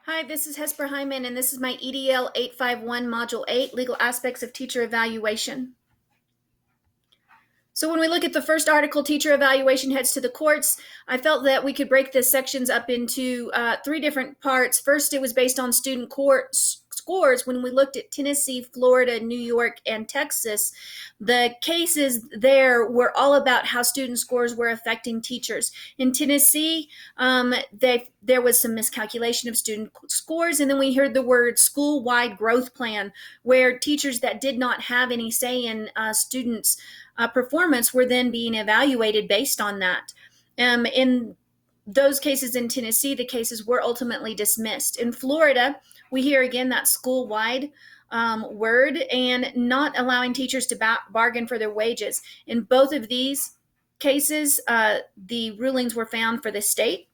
Hi, this is Hesper Hyman, and this is my EDL 851 Module 8, Legal Aspects of Teacher Evaluation. So when we look at the first article, Teacher Evaluation Heads to the Courts, I felt that we could break the sections up into three different parts. First, it was based on student court scores. When we looked at Tennessee, Florida, New York, and Texas, the cases there were all about how student scores were affecting teachers. In Tennessee, there was some miscalculation of student scores, and then we heard the word school-wide growth plan, where teachers that did not have any say in students' performance were then being evaluated based on that. In those cases in Tennessee, the cases were ultimately dismissed. In Florida, we hear again that school-wide word and not allowing teachers to bargain for their wages. In both of these cases, the rulings were found for the state.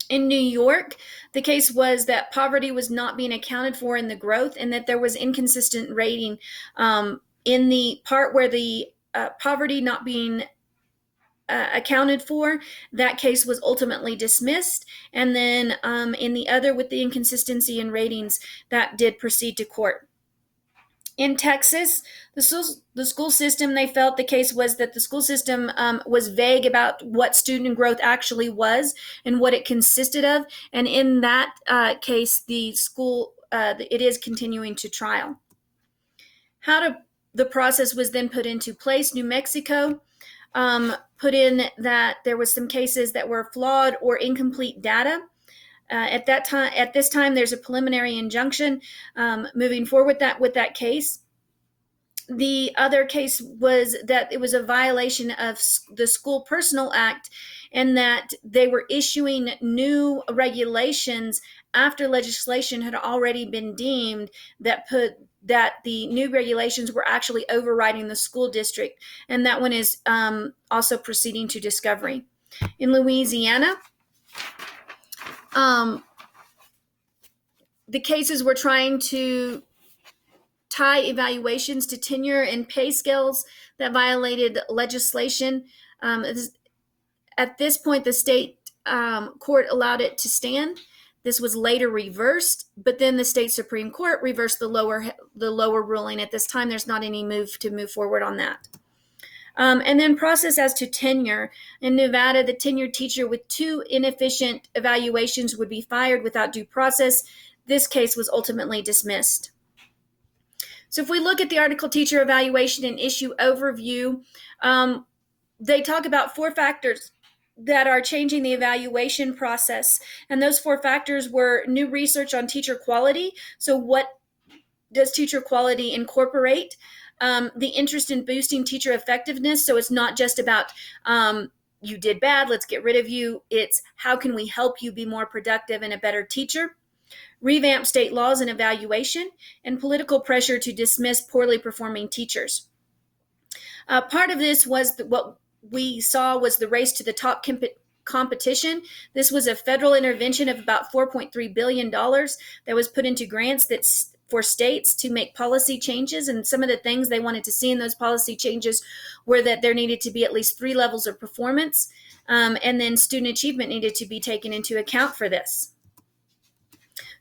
In New York, the case was that poverty was not being accounted for in the growth and that there was inconsistent rating in the part where the poverty not being accounted for. That case was ultimately dismissed. And then in the other, with the inconsistency in ratings, that did proceed to court. In Texas, the school system, they felt the case was that the school system was vague about what student growth actually was and what it consisted of. And in that case, the school, it is continuing to trial. The process was then put into place. New Mexico put in that there was some cases that were flawed or incomplete data. At this time, there's a preliminary injunction moving forward with that case. The other case was that it was a violation of the School Personnel Act, and that they were issuing new regulations after legislation had already been deemed that the new regulations were actually overriding the school district, and that one is also proceeding to discovery. In Louisiana, the cases were trying to tie evaluations to tenure and pay scales that violated legislation. At this point, the state court allowed it to stand. This was later reversed, but then the state Supreme Court reversed the lower ruling. At this time, there's not any move forward on that. And then process as to tenure. In Nevada, the tenured teacher with 2 inefficient evaluations would be fired without due process. This case was ultimately dismissed. So if we look at the article Teacher Evaluation and Issue Overview, they talk about 4 factors that are changing the evaluation process. And those 4 factors were new research on teacher quality. So what does teacher quality incorporate? The interest in boosting teacher effectiveness. So it's not just about you did bad, let's get rid of you. It's how can we help you be more productive and a better teacher? Revamp state laws and evaluation, and political pressure to dismiss poorly performing teachers. Part of this was what we saw was the race to the top competition. This was a federal intervention of about $4.3 billion that was put into grants for states to make policy changes. And some of the things they wanted to see in those policy changes were that there needed to be at least 3 levels of performance, and then student achievement needed to be taken into account for this.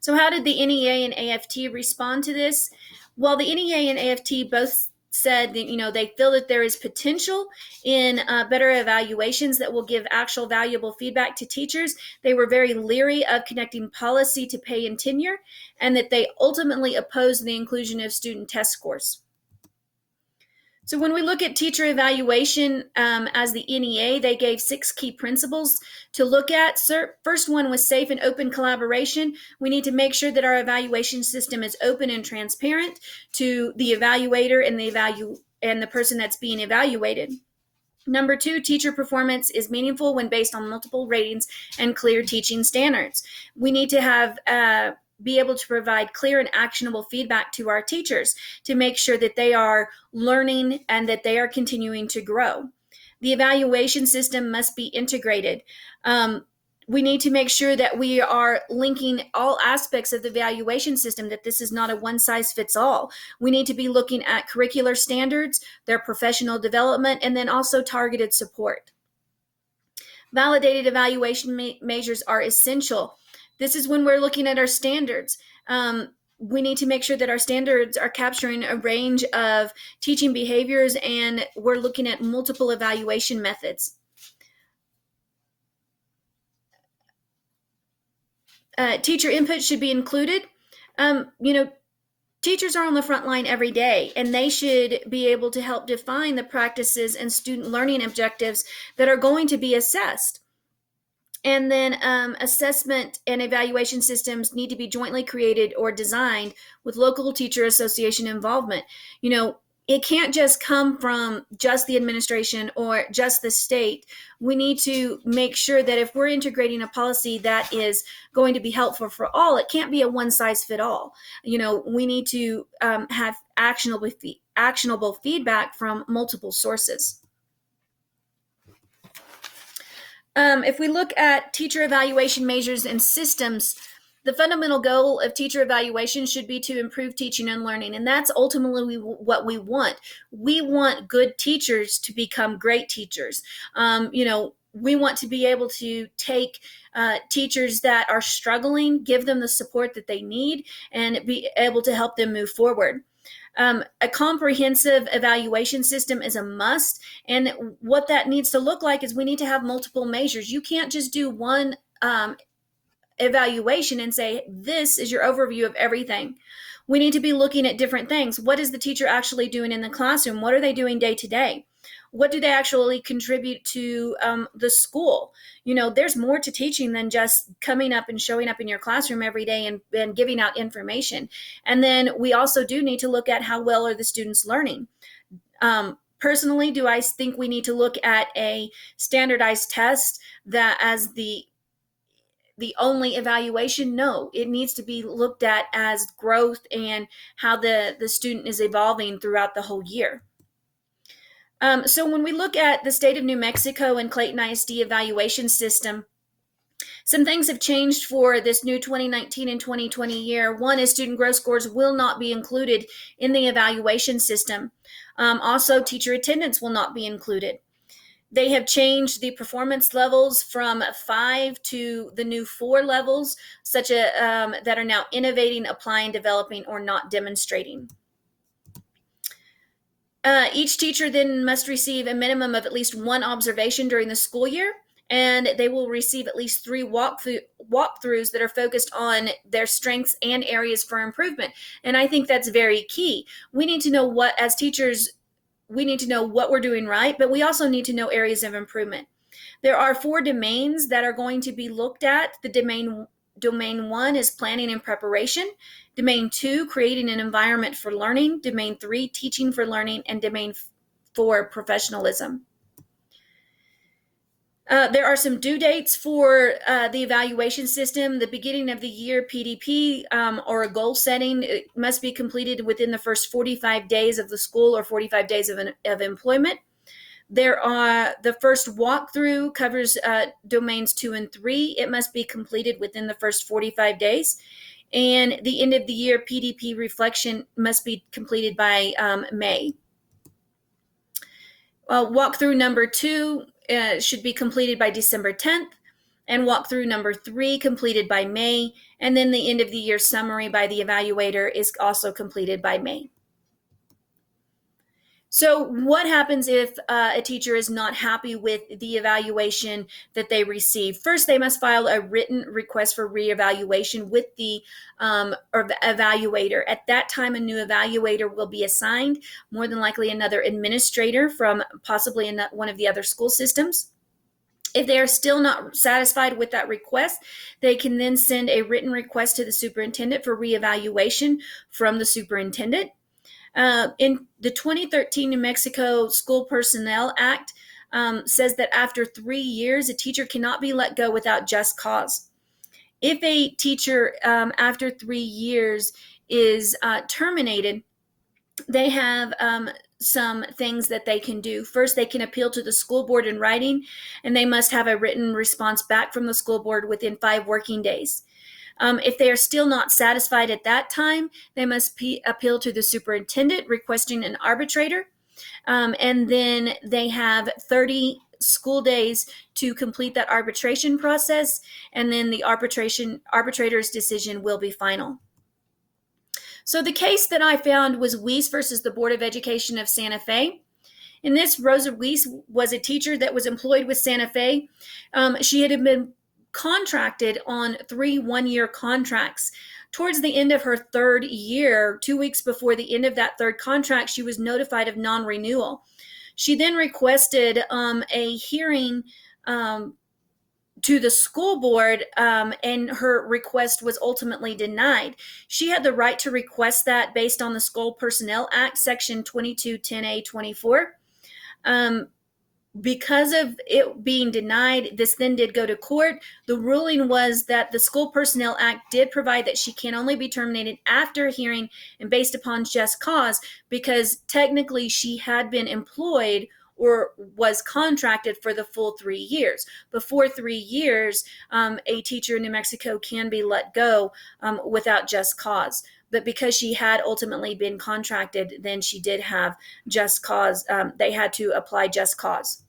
So how did the NEA and AFT respond to this? Well, the NEA and AFT both said that, they feel that there is potential in better evaluations that will give actual valuable feedback to teachers. They were very leery of connecting policy to pay and tenure, and that they ultimately opposed the inclusion of student test scores. So when we look at teacher evaluation as the NEA, they gave 6 key principles to look at. First one was safe and open collaboration. We need to make sure that our evaluation system is open and transparent to the evaluator and the person that's being evaluated. Number 2, teacher performance is meaningful when based on multiple ratings and clear teaching standards. We need to be able to provide clear and actionable feedback to our teachers to make sure that they are learning and that they are continuing to grow. The evaluation system must be integrated. We need to make sure that we are linking all aspects of the evaluation system, that this is not a one-size-fits-all. We need to be looking at curricular standards, their professional development, and then also targeted support. Validated evaluation measures are essential This is when we're looking at our standards. We need to make sure that our standards are capturing a range of teaching behaviors, and we're looking at multiple evaluation methods. Teacher input should be included. Teachers are on the front line every day, and they should be able to help define the practices and student learning objectives that are going to be assessed. And then assessment and evaluation systems need to be jointly created or designed with local teacher association involvement. It can't just come from just the administration or just the state. We need to make sure that if we're integrating a policy that is going to be helpful for all, it can't be a one size fit all. We need to have actionable feedback from multiple sources. If we look at teacher evaluation measures and systems, the fundamental goal of teacher evaluation should be to improve teaching and learning, and that's ultimately what we want. We want good teachers to become great teachers. We want to be able to take teachers that are struggling, give them the support that they need, and be able to help them move forward. A comprehensive evaluation system is a must, and what that needs to look like is we need to have multiple measures. You can't just do one evaluation and say, this is your overview of everything. We need to be looking at different things. What is the teacher actually doing in the classroom? What are they doing day to day? What do they actually contribute to the school? There's more to teaching than just coming up and showing up in your classroom every day and giving out information. And then we also do need to look at how well are the students learning. Personally, do I think we need to look at a standardized test that as the only evaluation? No, it needs to be looked at as growth and how the student is evolving throughout the whole year. So when we look at the state of New Mexico and Clayton ISD evaluation system, some things have changed for this new 2019 and 2020 year. One is student growth scores will not be included in the evaluation system. Also, teacher attendance will not be included. They have changed the performance levels from 5 to the new 4 levels, such that are now innovating, applying, developing, or not demonstrating. Each teacher then must receive a minimum of at least one observation during the school year, and they will receive at least 3 walkthroughs that are focused on their strengths and areas for improvement. And I think that's very key. We need to know as teachers, we need to know what we're doing right, but we also need to know areas of improvement. There are 4 domains that are going to be looked at. The domain 1 is planning and preparation. Domain 2, creating an environment for learning. Domain 3, teaching for learning. And domain 4, professionalism. There are some due dates for the evaluation system. The beginning of the year PDP or a goal setting, it must be completed within the first 45 days of the school or 45 days of employment. The first walkthrough covers domains 2 and 3. It must be completed within the first 45 days. And the end of the year PDP reflection must be completed by May. Walkthrough number 2 should be completed by December 10th, and walkthrough number 3 completed by May, and then the end of the year summary by the evaluator is also completed by May. So what happens if a teacher is not happy with the evaluation that they receive? First, they must file a written request for reevaluation with the evaluator. At that time, a new evaluator will be assigned, more than likely another administrator from possibly one of the other school systems. If they are still not satisfied with that request, they can then send a written request to the superintendent for reevaluation from the superintendent. In the 2013 New Mexico School Personnel Act says that after 3 years, a teacher cannot be let go without just cause. If a teacher after 3 years is terminated, they have some things that they can do. First, they can appeal to the school board in writing, and they must have a written response back from the school board within 5 working days. If they are still not satisfied at that time, they must appeal to the superintendent requesting an arbitrator. And then they have 30 school days to complete that arbitration process, and then the arbitrator's decision will be final. So the case that I found was Weiss versus the Board of Education of Santa Fe. In this, Rosa Weiss was a teacher that was employed with Santa Fe. She had been contracted on 3 one-year contracts. Towards the end of her third year, 2 weeks before the end of that third contract, she was notified of non-renewal. She then requested a hearing to the school board, and her request was ultimately denied. She had the right to request that based on the School Personnel Act, Section 2210A24. Because of it being denied, this then did go to court. The ruling was that the School Personnel Act did provide that she can only be terminated after a hearing and based upon just cause, because technically she had been employed or was contracted for the full 3 years. Before 3 years, a teacher in New Mexico can be let go without just cause. But because she had ultimately been contracted, then she did have just cause. They had to apply just cause.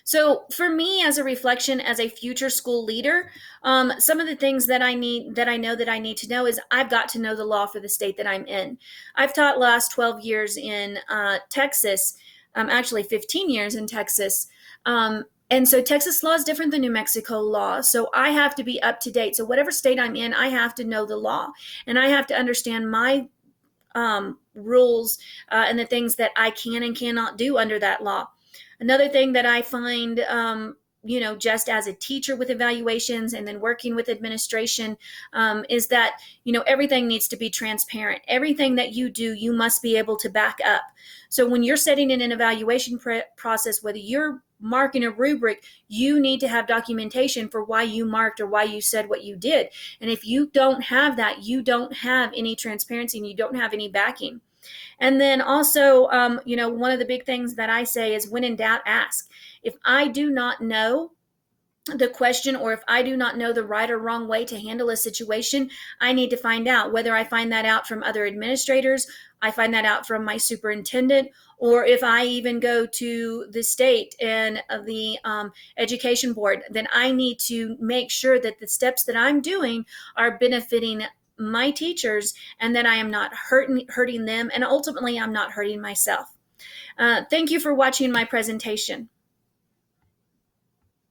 So for me, as a reflection, as a future school leader, some of the things that I know that I need to know is I've got to know the law for the state that I'm in. I've taught last 12 years in Texas, actually 15 years in Texas. And so Texas law is different than New Mexico law. So I have to be up to date. So whatever state I'm in, I have to know the law, and I have to understand my rules and the things that I can and cannot do under that law. Another thing that I find, just as a teacher with evaluations and then working with administration, is that, everything needs to be transparent. Everything that you do, you must be able to back up. So when you're setting in an evaluation process, whether you're marking a rubric, you need to have documentation for why you marked or why you said what you did. And if you don't have that, you don't have any transparency and you don't have any backing. And then also, one of the big things that I say is when in doubt, ask. If I do not know the question, or if I do not know the right or wrong way to handle a situation, I need to find out. Whether I find that out from other administrators, I find that out from my superintendent, or if I even go to the state and the education board, then I need to make sure that the steps that I'm doing are benefiting my teachers and that I am not hurting them, and ultimately I'm not hurting myself. Thank you for watching my presentation.